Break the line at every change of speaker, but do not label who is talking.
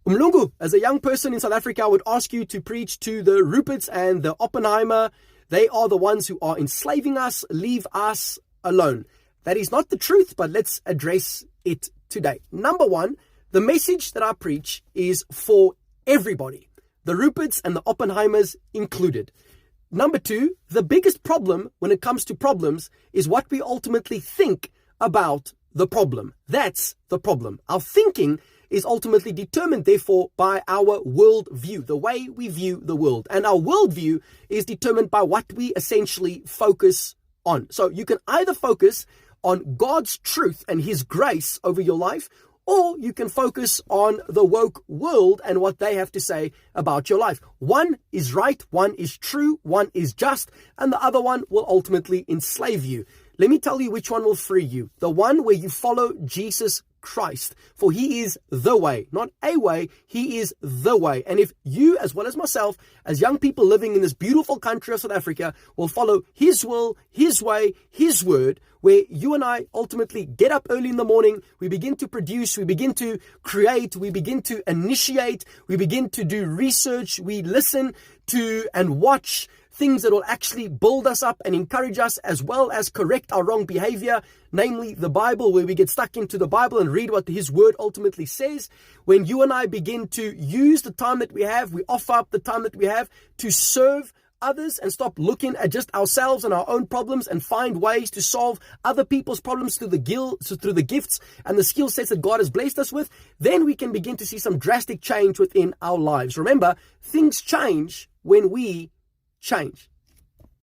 Mlungu, as a young person in South Africa, I would ask you to preach to the Ruperts and the Oppenheimer. They are the ones who are enslaving us. Leave us alone. That is not the truth, but let's address it today. Number one, the message that I preach is for everybody, the Ruperts and the Oppenheimers included. Number two, the biggest problem when it comes to problems is what we ultimately think about the problem. That's the problem. Our thinking is ultimately determined, therefore, by our worldview, the way we view the world. And our worldview is determined by what we essentially focus on. So you can either focus on God's truth and His grace over your life, or you can focus on the woke world and what they have to say about your life. One is right, one is true, one is just, and the other one will ultimately enslave you. Let me tell you which one will free you. The one where you follow Jesus Christ, for He is the way, not a way, He is the way. And if you, as well as myself, as young people living in this beautiful country of South Africa, will follow His will, His way, His word, where you and I ultimately get up early in the morning, we begin to produce, we begin to create, we begin to initiate, we begin to do research, we listen to and watch things that will actually build us up and encourage us, as well as correct our wrong behavior, namely the Bible, where we get stuck into the Bible and read what His word ultimately says. When you and I begin to use the time that we have, we offer up the time that we have to serve others and stop looking at just ourselves and our own problems and find ways to solve other people's problems through the gifts and the skill sets that God has blessed us with, then we can begin to see some drastic change within our lives. Remember, things change when we change.